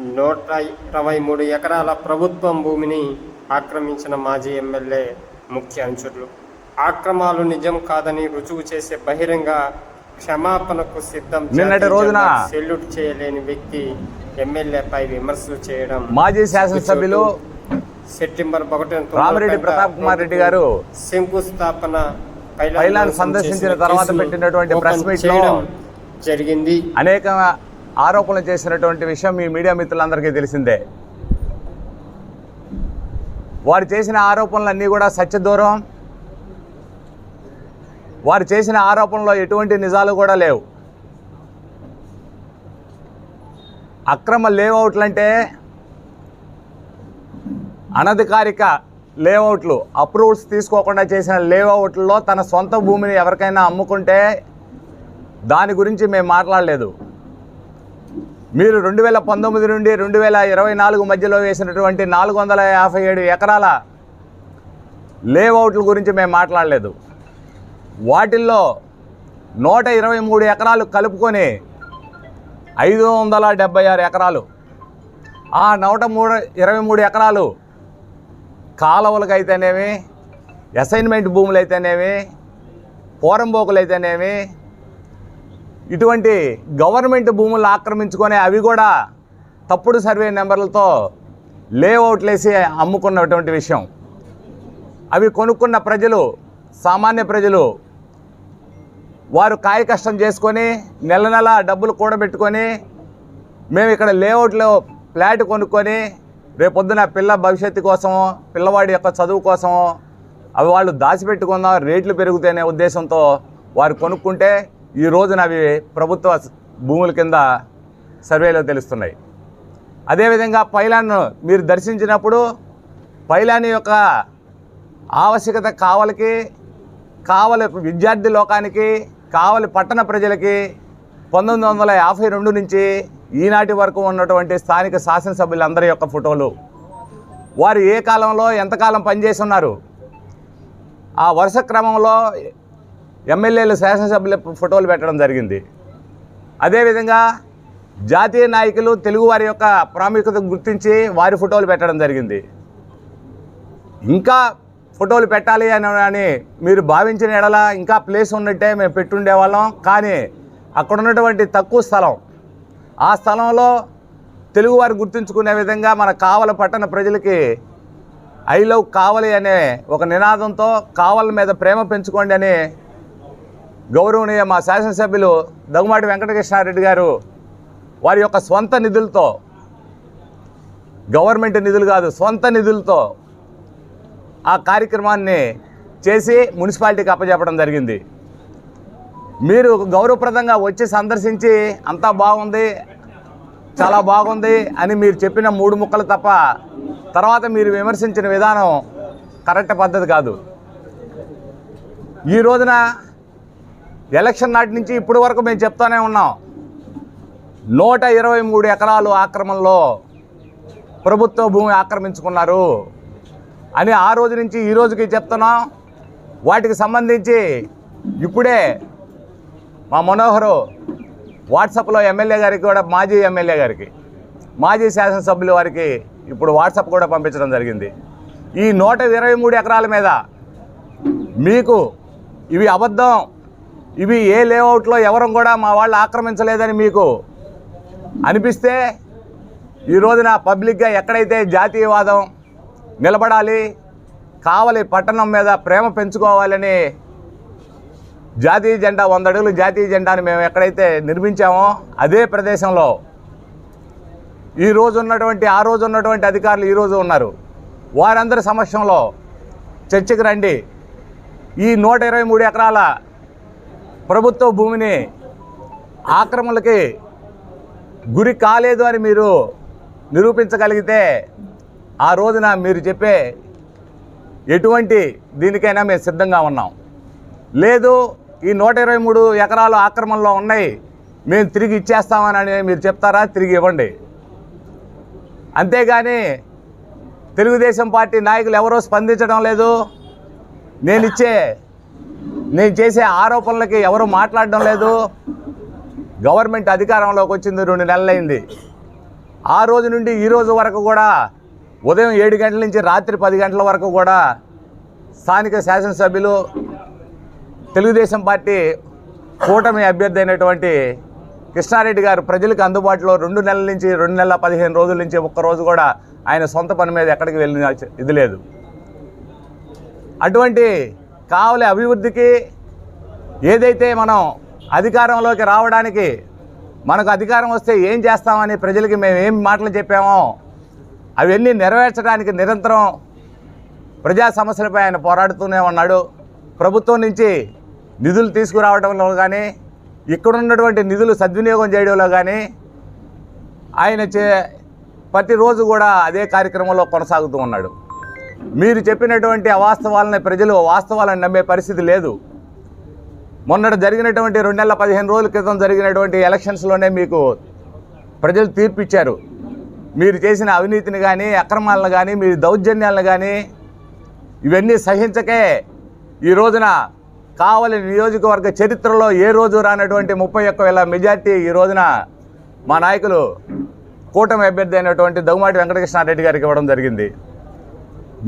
123 ఎకరాల ప్రభుత్వం భూమిని ఆక్రమించిన మాజీ ఎమ్మెల్యే ముఖ్య అంచులు. ఆక్రమాలు నిజం కాదని రుజువు చేసే బహిరంగ క్షమాపణకు సిద్ధం. నిన్నటి రోజున సెల్యూట్ చేయలేని వ్యక్తి ఎమ్మెల్యేపై విమర్శలు చేయడం. మాజీ శాసనసభ్యులు సెప్టెంబర్ 1 రామిరెడ్డి ప్రతాప్ కుమార్ రెడ్డి గారు శంకుస్థాపన పైలాన్ సందర్శించిన తర్వాత పెట్టినటువంటి ప్రెస్ మీట్ లో జరిగింది. అనేక ఆరోపణలు చేసినటువంటి విషయం మీ మీడియా మిత్రులందరికీ తెలిసిందే. వారు చేసిన ఆరోపణలన్నీ కూడా సత్యదూరం. వారు చేసిన ఆరోపణలో ఎటువంటి నిజాలు కూడా లేవు. అక్రమ లేఅవుట్లు అంటే అనధికారిక లేఅవుట్లు, అప్రూవల్స్ తీసుకోకుండా చేసిన లేఅవుట్లలో తన సొంత భూమిని ఎవరికైనా అమ్ముకుంటే దాని గురించి మేము మాట్లాడలేదు. మీరు 2019 నుండి 2024 మధ్యలో వేసినటువంటి 457 ఎకరాల లేఅవుట్ల గురించి మేము మాట్లాడలేదు. వాటిల్లో 123 ఎకరాలు కలుపుకొని 576 ఎకరాలు, ఆ 123 ఎకరాలు కాలువలకు అయితేనేమి, అసైన్మెంట్ భూములు అయితేనేమి, పోరంబోకులు అయితేనేమి, ఇటువంటి గవర్నమెంట్ భూములు ఆక్రమించుకొని అవి కూడా తప్పుడు సర్వే నెంబర్లతో లేఅవుట్లు వేసి అమ్ముకున్నటువంటి విషయం. అవి కొనుక్కున్న ప్రజలు, సామాన్య ప్రజలు, వారు కాయ కష్టం చేసుకొని నెల నెల డబ్బులు కూడబెట్టుకొని మేము ఇక్కడ లేఅవుట్లో ఫ్లాట్ కొనుక్కొని రేపొద్దున పిల్ల భవిష్యత్తు కోసమో పిల్లవాడి యొక్క చదువు కోసమో అవి వాళ్ళు దాచిపెట్టుకుందాం, రేట్లు పెరుగుతాయనే ఉద్దేశంతో వారు కొనుక్కుంటే ఈ రోజున అవి ప్రభుత్వ భూముల కింద సర్వేలో తెలుస్తున్నాయి. అదేవిధంగా పైలాన్ను మీరు దర్శించినప్పుడు పైలాన్ యొక్క ఆవశ్యకత కావలి విద్యార్థి లోకానికి, కావలి పట్టణ ప్రజలకి 1952 నుంచి ఈనాటి వరకు ఉన్నటువంటి స్థానిక శాసనసభ్యులందరి యొక్క ఫోటోలు, వారు ఏ కాలంలో ఎంతకాలం పనిచేసి ఉన్నారు, ఆ వరుస క్రమంలో ఎమ్మెల్యేలు శాసనసభ్యుల ఫోటోలు పెట్టడం జరిగింది. అదేవిధంగా జాతీయ నాయకులు తెలుగువారి యొక్క ప్రాముఖ్యత గుర్తించి వారి ఫోటోలు పెట్టడం జరిగింది. ఇంకా ఫోటోలు పెట్టాలి అని మీరు భావించిన ఎడల ఇంకా ప్లేస్ ఉన్నట్టే మేము పెట్టుండేవాళ్ళం. కానీ అక్కడ ఉన్నటువంటి తక్కువ స్థలం, ఆ స్థలంలో తెలుగువారు గుర్తుంచుకునే విధంగా మన కావలి పట్టణ ప్రజలకి ఐ లవ్ కావలి అనే ఒక నినాదంతో కావలి మీద ప్రేమ పెంచుకోండి అని గౌరవనీయ మా శాసనసభ్యులు దగ్గుమాటి వెంకటకృష్ణారెడ్డి గారు వారి యొక్క స్వంత నిధులతో, గవర్నమెంట్ నిధులు కాదు, సొంత నిధులతో ఆ కార్యక్రమాన్ని చేసి మున్సిపాలిటీకి అప్పచెప్పడం జరిగింది. మీరు గౌరవప్రదంగా వచ్చి సందర్శించి అంతా బాగుంది, చాలా బాగుంది అని మీరు చెప్పిన 3 ముక్కలు తప్ప తర్వాత మీరు విమర్శించిన విధానం కరెక్ట్ పద్ధతి కాదు. ఈ రోజున ఎలక్షన్ నాటి నుంచి ఇప్పటి వరకు మేము చెప్తానే ఉన్నాం, 123 ఎకరాలు ఆక్రమణలో ప్రభుత్వ భూమి ఆక్రమించుకున్నారు అని ఆ రోజు నుంచి ఈ రోజుకి చెప్తున్నాం. వాటికి సంబంధించి ఇప్పుడే మా మనోహరు వాట్సాప్లో ఎమ్మెల్యే గారికి కూడా, మాజీ ఎమ్మెల్యే గారికి, మాజీ శాసనసభ్యుల వారికి ఇప్పుడు వాట్సాప్ కూడా పంపించడం జరిగింది. ఈ 123 ఎకరాల మీద మీకు ఇవి అబద్ధం, ఇవి ఏ లేఅవుట్లో ఎవరం కూడా మా వాళ్ళు ఆక్రమించలేదని మీకు అనిపిస్తే ఈ రోజున పబ్లిక్గా ఎక్కడైతే జాతీయవాదం నిలబడాలి, కావలి పట్టణం మీద ప్రేమ పెంచుకోవాలని జాతీయ జెండా 100 అడుగులు జాతీయ జెండాని మేము ఎక్కడైతే నిర్మించామో అదే ప్రదేశంలో ఆ రోజు ఉన్నటువంటి అధికారులు ఈరోజు ఉన్నారు. వారందరి సమక్షంలో చర్చకు రండి. ఈ 123 ఎకరాల ప్రభుత్వ భూమిని ఆక్రమణలకి గురి కాలేదు అని మీరు నిరూపించగలిగితే ఆ రోజున మీరు చెప్పే ఎటువంటి దీనికైనా మేము సిద్ధంగా ఉన్నాం. లేదు ఈ 123 ఎకరాలు ఆక్రమణలో ఉన్నాయి, మేము తిరిగి ఇచ్చేస్తామని మీరు చెప్తారా, తిరిగి ఇవ్వండి. అంతేగాని తెలుగుదేశం పార్టీ నాయకులు ఎవరో స్పందించడం లేదు, నేను చేసే ఆరోపణలకి ఎవరు మాట్లాడడం లేదు. గవర్నమెంట్ అధికారంలోకి వచ్చింది 2 నెలలైంది. ఆ రోజు నుండి ఈ రోజు వరకు కూడా ఉదయం 7 గంటల నుంచి రాత్రి 10 గంటల వరకు కూడా స్థానిక శాసనసభ్యులు తెలుగుదేశం పార్టీ కూటమి అభ్యర్థి అయినటువంటి కృష్ణారెడ్డి గారు ప్రజలకు అందుబాటులో 2 నెలల నుంచి 2 నెలల 15 రోజుల నుంచి ఒక్కరోజు కూడా ఆయన సొంత పని మీద ఎక్కడికి వెళ్ళిన ఇది లేదు. అటువంటి కావలి అభివృద్ధికి ఏదైతే మనం అధికారంలోకి రావడానికి మనకు అధికారం వస్తే ఏం చేస్తామని ప్రజలకి మేము ఏం మాటలు చెప్పామో అవన్నీ నెరవేర్చడానికి నిరంతరం ప్రజా సమస్యలపై ఆయన పోరాడుతూనే ఉన్నాడు. ప్రభుత్వం నుంచి నిధులు తీసుకురావడంలో కానీ ఇక్కడ ఉన్నటువంటి నిధులు సద్వినియోగం చేయడంలో కానీ ఆయన ప్రతిరోజు కూడా అదే కార్యక్రమంలో కొనసాగుతూ ఉన్నాడు. మీరు చెప్పినటువంటి అవాస్తవాలని ప్రజలు వాస్తవాలను నమ్మే పరిస్థితి లేదు. మొన్నటి జరిగినటువంటి 2 నెలల 15 రోజుల క్రితం జరిగినటువంటి ఎలక్షన్స్లోనే మీకు ప్రజలు తీర్పు ఇచ్చారు. మీరు చేసిన అవినీతిని కానీ అక్రమాలను కానీ మీరు దౌర్జన్యాలను కానీ ఇవన్నీ సహించకే ఈ రోజున కావలి నియోజకవర్గ చరిత్రలో ఏ రోజు రానటువంటి 31,000 మెజార్టీ ఈ రోజున మా నాయకులు కూటమి అభ్యర్థి అయినటువంటి దగ్గుమాటి వెంకటకృష్ణారెడ్డి గారికి ఇవ్వడం జరిగింది.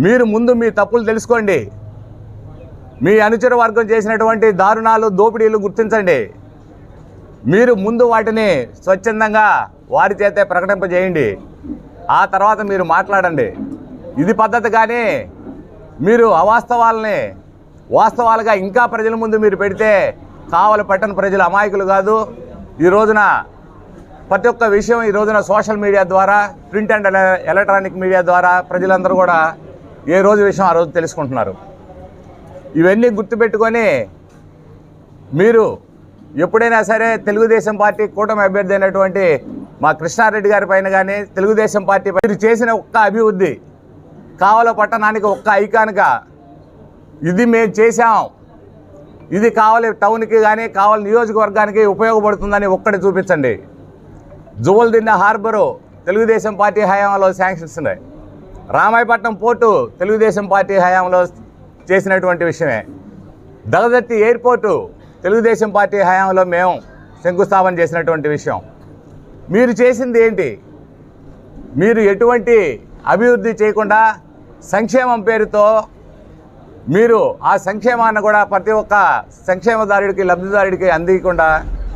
మీరు ముందు మీ తప్పులు తెలుసుకోండి. మీ అనుచర వర్గం చేసినటువంటి దారుణాలు దోపిడీలు గుర్తించండి. మీరు ముందు వాటిని స్వచ్ఛందంగా వారి చేతే ప్రకటింపజేయండి. ఆ తర్వాత మీరు మాట్లాడండి. ఇది పద్ధతి. కానీ మీరు అవాస్తవాలని వాస్తవాలుగా ఇంకా ప్రజల ముందు మీరు పెడితే కావలి పట్టణ ప్రజలు అమాయకులు కాదు. ఈ రోజున ప్రతి ఒక్క విషయం ఈ రోజున సోషల్ మీడియా ద్వారా ప్రింట్ అండ్ ఎలక్ట్రానిక్ మీడియా ద్వారా ప్రజలందరూ కూడా ఏ రోజు విషయం ఆ రోజు తెలుసుకుంటున్నారు. ఇవన్నీ గుర్తుపెట్టుకొని మీరు ఎప్పుడైనా సరే తెలుగుదేశం పార్టీ కూటమి అభ్యర్థి అయినటువంటి మా కృష్ణారెడ్డి గారి పైన కానీ తెలుగుదేశం పార్టీ మీరు చేసిన ఒక్క అభివృద్ధి కావలి పట్టణానికి ఒక్క ఐకాన్గా ఇది మేము చేశాం, ఇది కావలి టౌన్కి కానీ కావలి నియోజకవర్గానికి ఉపయోగపడుతుందని ఒక్కటి చూపించండి. జువల్దిన్న హార్బరు తెలుగుదేశం పార్టీ హయాంలో శాంక్షన్స్ ఉన్నాయి. రామాయపట్నం పోర్టు తెలుగుదేశం పార్టీ హయాంలో చేసినటువంటి విషయమే. దగదర్తి ఎయిర్పోర్టు తెలుగుదేశం పార్టీ హయాంలో మేము శంకుస్థాపన చేసినటువంటి విషయం. మీరు చేసింది ఏంటి? మీరు ఎటువంటి అభివృద్ధి చేయకుండా సంక్షేమం పేరుతో మీరు ఆ సంక్షేమాన్ని కూడా ప్రతి ఒక్క సంక్షేమదారుడికి లబ్ధిదారుడికి అందించకుండా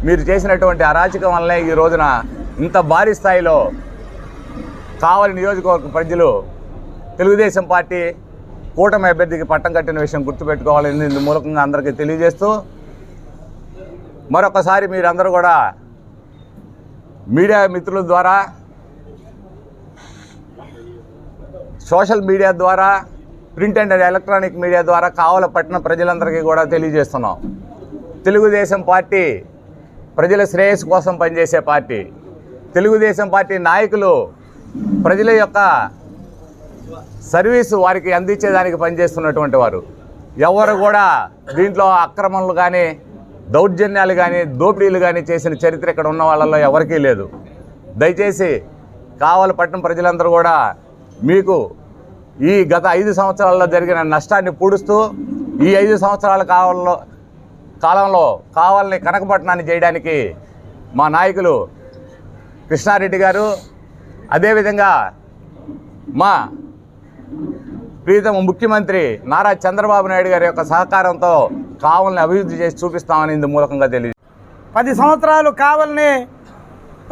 మీరు చేసినటువంటి అరాచకం వల్లనే ఈ రోజున ఇంత భారీ స్థాయిలో కావలి నియోజకవర్గ ప్రజలు తెలుగుదేశం పార్టీ కూటమి అభ్యర్థికి పట్టం కట్టిన విషయం గుర్తుపెట్టుకోవాలని ఇందు మూలకంగా అందరికీ తెలియజేస్తూ మరొకసారి మీరందరూ కూడా మీడియా మిత్రుల ద్వారా సోషల్ మీడియా ద్వారా ప్రింట్ అండ్ ఎలక్ట్రానిక్ మీడియా ద్వారా కావలి పట్టణ ప్రజలందరికీ కూడా తెలియజేస్తున్నాం. తెలుగుదేశం పార్టీ ప్రజల శ్రేయస్సు కోసం పనిచేసే పార్టీ. తెలుగుదేశం పార్టీ నాయకులు ప్రజల యొక్క సర్వీసు వారికి అందించేదానికి పనిచేస్తున్నటువంటి వారు. ఎవరు కూడా దీంట్లో అక్రమాలు కానీ దౌర్జన్యాలు కానీ దోపిడీలు కానీ చేసిన చరిత్ర ఇక్కడ ఉన్న వాళ్ళల్లో ఎవరికీ లేదు. దయచేసి కావలి పట్టణ ప్రజలందరూ కూడా మీకు ఈ గత 5 సంవత్సరాల్లో జరిగిన నష్టాన్ని పూడుస్తూ ఈ 5 సంవత్సరాల కాలంలో కావలిని కనకపట్నాన్ని చేయడానికి మా నాయకులు కృష్ణారెడ్డి గారు, అదేవిధంగా మా ప్రీతమ ముఖ్యమంత్రి నారా చంద్రబాబు నాయుడు గారి యొక్క సహకారంతో కావలిని అభివృద్ధి చేసి చూపిస్తామని ఇందు మూలకంగా తెలియదు. 10 సంవత్సరాలు కావలిని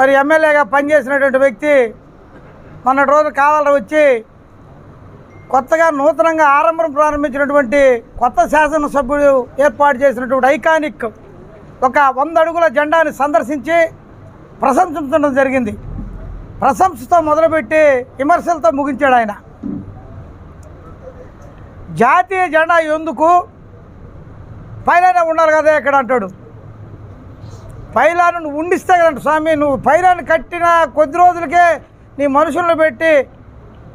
మరి ఎమ్మెల్యేగా పనిచేసినటువంటి వ్యక్తి మొన్నటి రోజు కావలి వచ్చి కొత్తగా నూతనంగా ఆరంభం ప్రారంభించినటువంటి కొత్త శాసనసభ్యుడు ఏర్పాటు చేసినటువంటి ఐకానిక్ ఒక 100 అడుగుల జెండాని సందర్శించి ప్రశంసించడం జరిగింది. ప్రశంసతో మొదలుపెట్టి విమర్శలతో ముగించాడు ఆయన. జాతీయ జెండా ఎందుకు పైలానే ఉండాలి కదా ఇక్కడ అంటాడు. పైలాను నువ్వు ఉండిస్తే కదంట స్వామి, నువ్వు పైలాన్ని కట్టిన కొద్ది రోజులకే నీ మనుషులను పెట్టి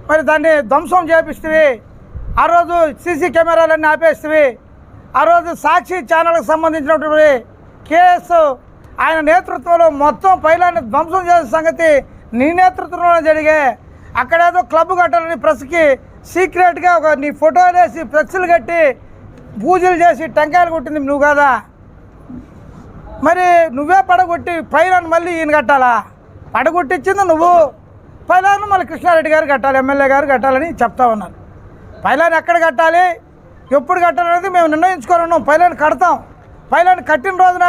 మరి దాన్ని ధ్వంసం చేపిస్తేవి. ఆ రోజు సీసీ కెమెరాలన్నీ ఆపేస్తేవి. ఆ రోజు సాక్షి ఛానల్కి సంబంధించినటువంటి కేసు ఆయన నేతృత్వంలో మొత్తం పైలాన్ని ధ్వంసం చేసే సంగతి నీ నేతృత్వంలోనే జరిగే. అక్కడేదో క్లబ్ కట్టాలని ప్రెస్కి సీక్రెట్గా ఒక నీ ఫోటోలు వేసి ఫ్లెక్స్లు కట్టి పూజలు చేసి టెంకాయలు కొట్టింది నువ్వు కదా. మరి నువ్వే పడగొట్టి పైలాన్ని మళ్ళీ ఈయన కట్టాలా? పడగొట్టించింది నువ్వు. పైలాను మళ్ళీ కృష్ణారెడ్డి గారు కట్టాలి, ఎమ్మెల్యే గారు కట్టాలని చెప్తా ఉన్నారు. పైలాన్ ఎక్కడ కట్టాలి, ఎప్పుడు కట్టాలనేది మేము నిర్ణయించుకొని ఉన్నాం. పైలాన్ కడతాం. పైలాన్ కట్టిన రోజున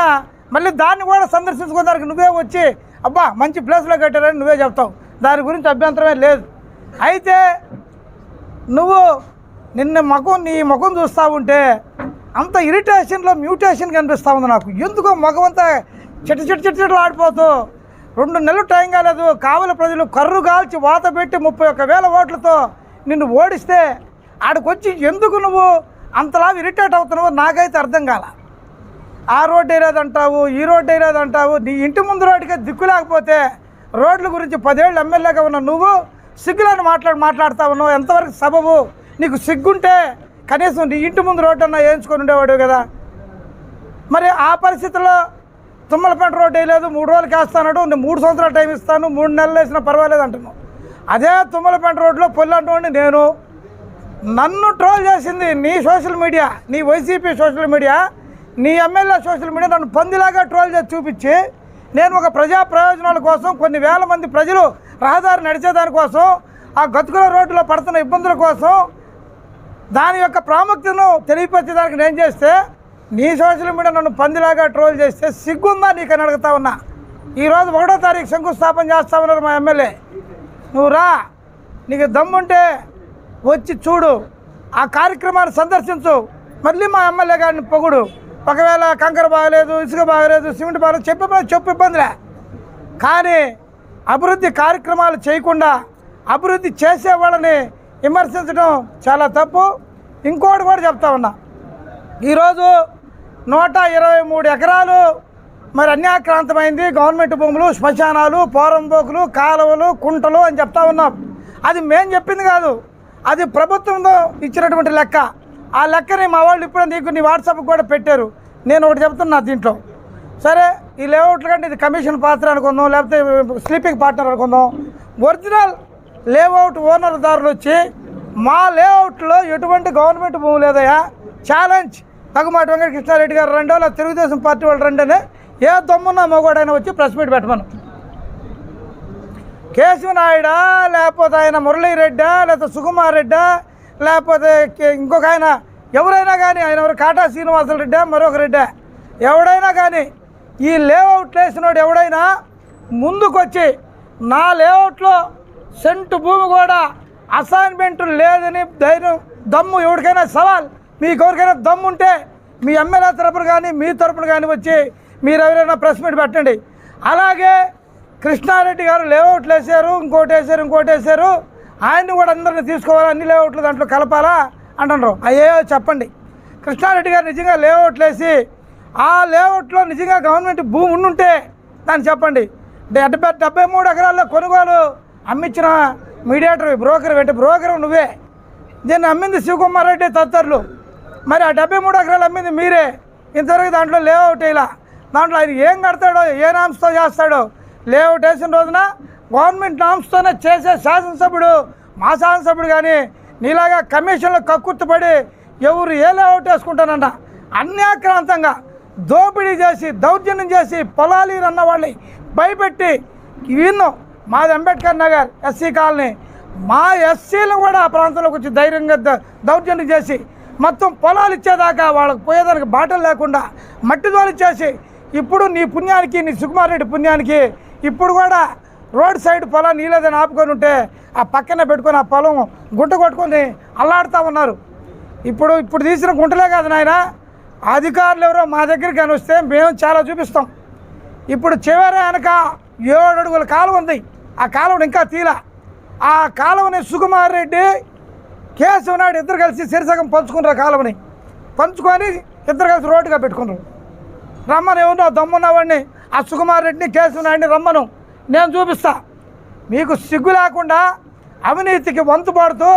మళ్ళీ దాన్ని కూడా సందర్శించుకోవడానికి నువ్వే వచ్చి అబ్బా మంచి ప్లేస్లో కట్టారని నువ్వే చెప్తావు. దాని గురించి అభ్యంతరమే లేదు. అయితే నువ్వు నీ ముఖం చూస్తూ ఉంటే అంత ఇరిటేషన్లో మ్యూటేషన్ కనిపిస్తూ ఉంది నాకు. ఎందుకో ముఖం అంతా చిట్టలు ఆడిపోతూ 2 నెలలు టైం కాలేదు. కావలి ప్రజలు కర్రు కాల్చి వాత పెట్టి 31,000 ఓట్లతో నిన్ను ఓడిస్తే ఆడికొచ్చి ఎందుకు నువ్వు అంతలా ఇరిటేట్ అవుతున్నావు నాకైతే అర్థం కాల. ఆ రోడ్డు వేయలేదంటావు, ఈ రోడ్డు వేయలేదంటావు. నీ ఇంటి ముందు రోడ్డుకే దిక్కు లేకపోతే రోడ్ల గురించి 10 ఏళ్ళు ఎమ్మెల్యేగా ఉన్నావు నువ్వు సిగ్గులని మాట్లాడుతూ ఉన్నావు. ఎంతవరకు సబబు? నీకు సిగ్గుంటే కనీసం నీ ఇంటి ముందు రోడ్డు అన్నా వేయించుకొని ఉండేవాడు కదా. మరి ఆ పరిస్థితుల్లో తుమ్మలపేట రోడ్డు వేయలేదు, 3 రోజులకి వేస్తాడు, నేను 3 సంవత్సరాలు టైం ఇస్తాను, 3 నెలలు వేసినా పర్వాలేదు అంటున్నావు. అదే తుమ్మలపేట రోడ్లో పొల్లి అంటుండి నేను నన్ను ట్రోల్ చేసింది నీ సోషల్ మీడియా, నీ వైసీపీ సోషల్ మీడియా, నీ ఎమ్మెల్యే సోషల్ మీడియా నన్ను పందిలాగా ట్రోల్ చేసి చూపించి నేను ఒక ప్రజా ప్రయోజనాల కోసం కొన్ని వేల మంది ప్రజలు రహదారి నడిచేదానికోసం ఆ గతుకుల రోడ్డులో పడుతున్న ఇబ్బందుల కోసం దాని యొక్క ప్రాముఖ్యతను తెలియపరిచేదానికి నేను చేస్తే నీ సోషల్ మీడియా నన్ను పందిలాగా ట్రోల్ చేస్తే సిగ్గుందా నీకని అడుగుతా ఉన్నా. ఈరోజు 1వ తారీఖు శంకుస్థాపన చేస్తా ఉన్నారు మా ఎమ్మెల్యే. నువ్వు రా, నీకు దమ్ముంటే వచ్చి చూడు, ఆ కార్యక్రమాన్ని సందర్శించు, మళ్ళీ మా ఎమ్మెల్యే గారిని పొగుడు. ఒకవేళ కంకర బాగలేదు, ఇసుక బాగలేదు, సిమెంట్ బాగలేదు చెప్పు ఇబ్బందిలే. కానీ అభివృద్ధి కార్యక్రమాలు చేయకుండా అభివృద్ధి చేసే వాళ్ళని విమర్శించడం చాలా తప్పు. ఇంకోటి కూడా చెప్తా ఉన్నా, ఈరోజు 123 ఎకరాలు మరి అన్యాక్రాంతమైంది. గవర్నమెంట్ భూములు, శ్మశానాలు, పోరంబోకులు, కాలువలు, కుంటలు అని చెప్తా ఉన్నాం. అది మేము చెప్పింది కాదు, అది ప్రభుత్వంలో ఇచ్చినటువంటి లెక్క. ఆ లెక్కని మా వాళ్ళు ఇప్పుడు నీ వాట్సాప్కి కూడా పెట్టారు. నేను ఒకటి చెప్తున్నా దీంట్లో. సరే, ఈ లేఅవుట్ల కంటే ఇది కమిషన్ పాత్ర అనుకుందాం, లేకపోతే స్లీపింగ్ పార్ట్నర్ అనుకుందాం. ఒరిజినల్ లేఅవుట్ ఓనర్దారులు వచ్చి మా లేఅవుట్లో ఎటువంటి గవర్నమెంట్ భూమి లేదయా, ఛాలెంజ్ తగుమాటి వెంకట కృష్ణారెడ్డి గారు రెండో, లేదా తెలుగుదేశం పార్టీ వాళ్ళు రెండోనే, ఏ దమ్మున్నా మగవాడైనా వచ్చి ప్రెస్ మీట్ పెట్టమను. కేశవనాయుడా, లేకపోతే ఆయన మురళీరెడ్డా, లేకపోతే సుకుమార్ రెడ్డా, లేకపోతే ఇంకొక ఆయన ఎవరైనా కానీ, ఆయన ఎవరు కాటా శ్రీనివాసులు రెడ్డా, మరొక రెడ్డా, ఎవడైనా కానీ ఈ లేఅవుట్ వేసినోడు ఎవడైనా ముందుకొచ్చి నా లేఅవుట్లో సెంటు భూమి కూడా అసైన్మెంట్ లేదని దమ్ము ఎవరికైనా సవాల్, మీకు ఎవరికైనా దమ్ము ఉంటే మీ ఎమ్మెల్యే తరపున కానీ మీ తరపున కానీ వచ్చి మీరు ఎవరైనా ప్రెస్ మీట్ పెట్టండి. అలాగే కృష్ణారెడ్డి గారు లేఅవుట్లు వేసారు, ఇంకోటి వేసారు, ఆయన్ని కూడా అందరినీ తీసుకోవాలి, అన్ని లేఅవుట్లు దాంట్లో కలపాలా అంటున్నారు. అయ్యో చెప్పండి, కృష్ణారెడ్డి గారు నిజంగా లేఅవుట్లు వేసి ఆ లేఅవుట్లో నిజంగా గవర్నమెంట్ భూమి ఉండుంటే దాన్ని చెప్పండి. 73 ఎకరాల్లో కొనుగోలు అమ్మించిన మీడియేటర్ బ్రోకర్ నువ్వే, దీన్ని అమ్మింది శివకుమార్ రెడ్డి తదితరులు. మరి ఆ 73 ఎకరాలు అమ్మింది మీరే. ఇంతవరకు దాంట్లో లేఅవుట్ వేయాల. దాంట్లో ఆయన ఏం కడతాడో, ఏ నామ్స్తో చేస్తాడో. లేఅవుట్ వేసిన రోజున గవర్నమెంట్ నామ్స్తోనే చేసే శాసనసభ్యుడు మా శాసనసభ్యుడు కానీ నీలాగా కమిషన్లో కక్కుర్తిపడి ఎవరు ఏ లేఅవుట్ వేసుకుంటానన్న అన్యాక్రాంతంగా దోపిడీ చేసి దౌర్జన్యం చేసి పొలాలు అన్న వాళ్ళని భయపెట్టి విన్ను మాది అంబేద్కర్ నగర్ ఎస్సీ కాలనీ, మా ఎస్సీలు కూడా ఆ ప్రాంతంలోకి వచ్చి ధైర్యంగా దౌర్జన్యం చేసి మొత్తం పొలాలు ఇచ్చేదాకా వాళ్ళకి పోయేదానికి బాటలు లేకుండా మట్టి తోలిచ్చేసి ఇప్పుడు నీ పుణ్యానికి, నీ సుకుమార్ రెడ్డి పుణ్యానికి ఇప్పుడు కూడా రోడ్ సైడ్ పొలాన్ని నీలేదని ఆపుకొని ఉంటే ఆ పక్కనే పెట్టుకొని ఆ పొలం గుంట కొట్టుకొని అల్లాడుతూ ఉన్నారు. ఇప్పుడు తీసిన గుంటలే కాదు నాయన, అధికారులు ఎవరో మా దగ్గరికి అని వస్తే మేము చాలా చూపిస్తాం. ఇప్పుడు చివరి వెనక 7 అడుగుల కాలువ ఉంది, ఆ కాలువను ఇంకా తీలా. ఆ కాలువని సుకుమార్ రెడ్డి, కేశవనాయుడు ఇద్దరు కలిసి సిరిసగం పంచుకున్నారు. కాలువని పంచుకొని ఇద్దరు కలిసి రోడ్డుగా పెట్టుకున్నారు. రమ్మను, ఎవరినో దమ్మున్నవాడిని ఆ సుకుమార్ రెడ్డిని కేశవనాయుడిని రమ్మను, నేను చూపిస్తా. మీకు సిగ్గు లేకుండా అవినీతికి వంతు పడుతూ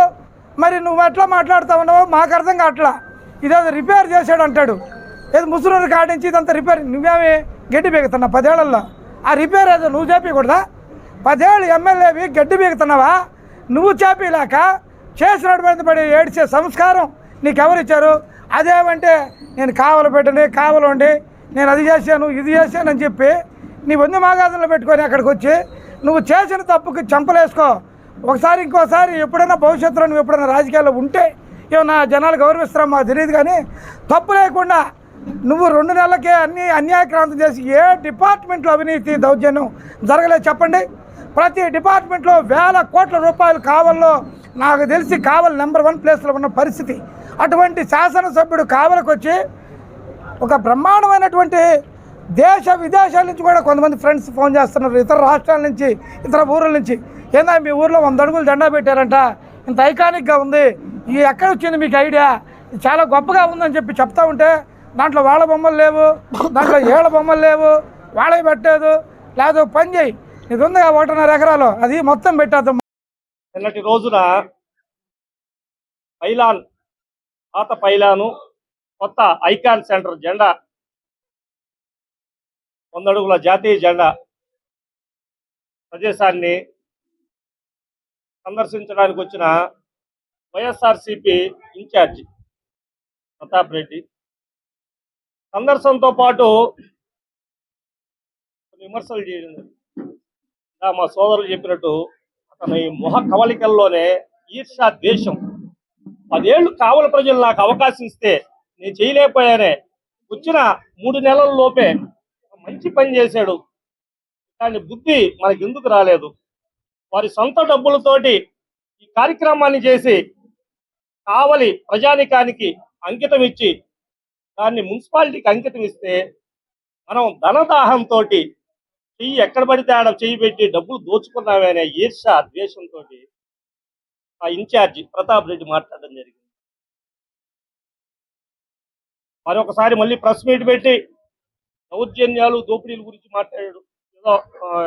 మరి నువ్వు ఎట్లా మాట్లాడుతూ ఉన్నావో మాకు అర్థం కావట్లా. ఇదేదో రిపేర్ చేశాడు అంటాడు, ఏదో ముసురు కాడించి ఇదంతా రిపేర్. నువ్వేమి గడ్డి బీగుతున్నావు 10 ఏళ్లలో? ఆ రిపేర్ ఏదో నువ్వు చేపించకూడదా? 10 ఏళ్ళు ఎమ్మెల్యేవి గడ్డి బీగుతున్నావా? నువ్వు చేపిలేక చేసినటువంటి పడి ఏడ్చే సంస్కారం నీకెవరు ఇచ్చారు? అదేమంటే నేను కావలండి నేను అది చేశాను ఇది చేశాను అని చెప్పి నీ వంద మాగాదంలో పెట్టుకొని అక్కడికి వచ్చి నువ్వు చేసిన తప్పుకి చంపలేసుకో. ఒకసారి ఇంకోసారి ఎప్పుడైనా భవిష్యత్తులో నువ్వు ఎప్పుడైనా రాజకీయాల్లో ఉంటే ఏమన్నా జనాలు గౌరవిస్తారో మాకు తెలియదు, కానీ తప్పు లేకుండా నువ్వు 2 నెలలకే అన్యాయక్రాంతం చేసి ఏ డిపార్ట్మెంట్లో అవినీతి దౌర్జన్యం జరగలేదు చెప్పండి? ప్రతి డిపార్ట్మెంట్లో వేల కోట్ల రూపాయలు కావల్లో, నాకు తెలిసి కావల్ నెంబర్ 1 ప్లేస్లో ఉన్న పరిస్థితి. అటువంటి శాసనసభ్యుడు కావలకు వచ్చి ఒక బ్రహ్మాండమైనటువంటి దేశ విదేశాల నుంచి కూడా కొంతమంది ఫ్రెండ్స్ ఫోన్ చేస్తున్నారు, ఇతర రాష్ట్రాల నుంచి, ఇతర ఊర్ల నుంచి. ఏందా మీ ఊర్లో 100 అడుగులు జెండా పెట్టారంట, ఇంత ఐకానిక్గా ఉంది, ఇది ఎక్కడ వచ్చింది మీకు ఐడియా, ఇది చాలా గొప్పగా ఉందని చెప్తా ఉంటే దాంట్లో వాళ్ళ బొమ్మలు లేవు, దాంట్లో ఏళ్ళ బొమ్మలు లేవు, వాళ్ళవి పెట్టలేదు. లేదా పని చేయి, ఇది ఉందిగా 1.5 ఎకరాలు, అది మొత్తం పెట్టేద్దాం. నిన్నటి రోజున పైలాన్, పాత పైలాను, కొత్త ఐకాన్ సెంటర్ జెండా, 100 అడుగుల జాతీయ జెండా ప్రదేశాన్ని సందర్శించడానికి వచ్చిన వైఎస్ఆర్సీపీ ఇన్ఛార్జి ప్రతాప్ రెడ్డి సందర్శనతో పాటు విమర్శలు చేయడం. మా సోదరులు చెప్పినట్టు అతని ముఖ కవలికల్లోనే ఈర్ష్య, ద్వేషం. 10 ఏళ్ళు కావల ప్రజలు నాకు అవకాశం ఇస్తే నేను చేయలేకపోయానే, వచ్చిన 3 నెలల లోపే మంచి పని చేశాడు, కానీ బుద్ధి మనకి ఎందుకు రాలేదు? వారి సొంత డబ్బులతోటి ఈ కార్యక్రమాన్ని చేసి కావలి ప్రజానికానికి అంకితం ఇచ్చి దాన్ని మున్సిపాలిటీకి అంకితం ఇస్తే మనం ధనదాహంతో చెయ్యి ఎక్కడ పడితే ఆడ చెయ్యి పెట్టి డబ్బులు దోచుకున్నామనే ఈర్ష, ద్వేషంతో ఆ ఇన్ఛార్జి ప్రతాప్ రెడ్డి మాట్లాడడం జరిగింది. మరొకసారి మళ్ళీ ప్రెస్ మీట్ పెట్టి దౌర్జన్యాలు, దోపిడీల గురించి మాట్లాడాడు. ఏదో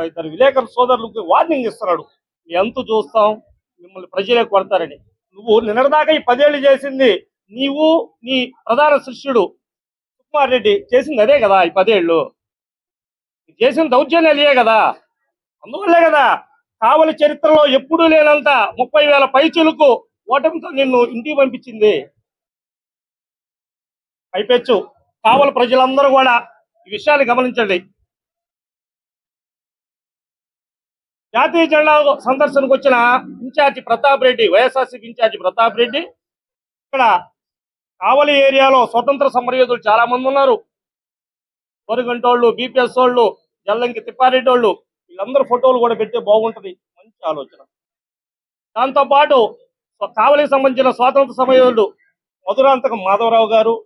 ఇద్దరు విలేకరుల సోదరులకు వార్నింగ్ ఇస్తున్నాడు, మీ అంతు చూస్తాం, మిమ్మల్ని ప్రజలే కొడతారని. నువ్వు నిన్నటిదాకా ఈ 10 ఏళ్ళు చేసింది నీవు, నీ ప్రధాన శిష్యుడు సుకుమార్ రెడ్డి చేసింది అదే కదా. ఈ 10 ఏళ్ళు చేసిన దౌర్జన్యాలే కదా. అందువల్లే కదా కావలి చరిత్రలో ఎప్పుడూ లేనంత 30,000 పైచులకు ఓటమితో నిన్ను ఇంటికి పంపించింది. పైపెచ్చు కావలి ప్రజలందరూ కూడా ఈ విషయాన్ని గమనించండి. జాతీయ జెండా సందర్శనకు వచ్చిన ఇన్ఛార్జి ప్రతాప్ రెడ్డి, వైఎస్ఆర్సీపీ ఇన్ఛార్జి ప్రతాప్ రెడ్డి, ఇక్కడ కావలి ఏరియాలో స్వతంత్ర సమరయోధులు చాలా మంది ఉన్నారు. వరుగంటోళ్ళు, బీపీఎస్ వాళ్ళు, జల్లంకి తిప్పారెడ్డి వాళ్ళు, వీళ్ళందరూ ఫోటోలు కూడా పెడితే బాగుంటుంది. మంచి ఆలోచన. దాంతోపాటు కావలికి సంబంధించిన స్వాతంత్ర సమరయోధుడు మధురాంతకం మాధవరావు గారు,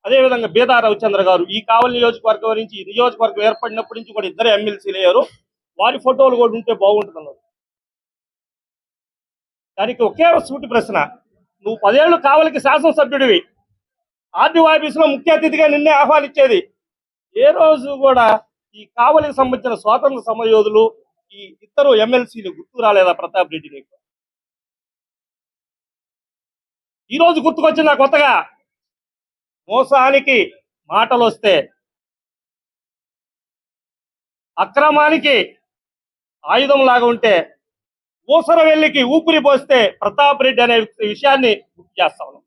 అదేవిధంగా బేదా రవిచంద్ర గారు, ఈ కావలి నియోజకవర్గం నుంచి, ఈ నియోజకవర్గం ఏర్పడినప్పటి నుంచి కూడా 2 ఎమ్మెల్సీలు అయ్యారు. వారి ఫోటోలు కూడా ఉంటే బాగుంటుంది అన్నారు. దానికి ఒకే సూటి ప్రశ్న, నువ్వు 10 ఏళ్ళు కావలికి శాసనసభ్యుడివి, ఆర్డీఓ ఆఫీసులో ముఖ్య అతిథిగా నిన్నే ఆహ్వానించేది. ఏ రోజు కూడా ఈ కావలికి సంబంధించిన స్వాతంత్ర సమరయోధులు, ఈ ఇద్దరు ఎమ్మెల్సీలు గుర్తు రాలేదా ప్రతాప్ రెడ్డి నీకు? ఈ రోజు గుర్తుకొచ్చిందా కొత్తగా? మోసానికి మాటలు వస్తే, అక్రమానికి ఆయుధం లాగా ఉంటే, ఊసర వెల్లికి ఊపిరి పోస్తే ప్రతాప్ రెడ్డి అనే విషయాన్ని గుర్తు చేస్తా ఉన్నాం.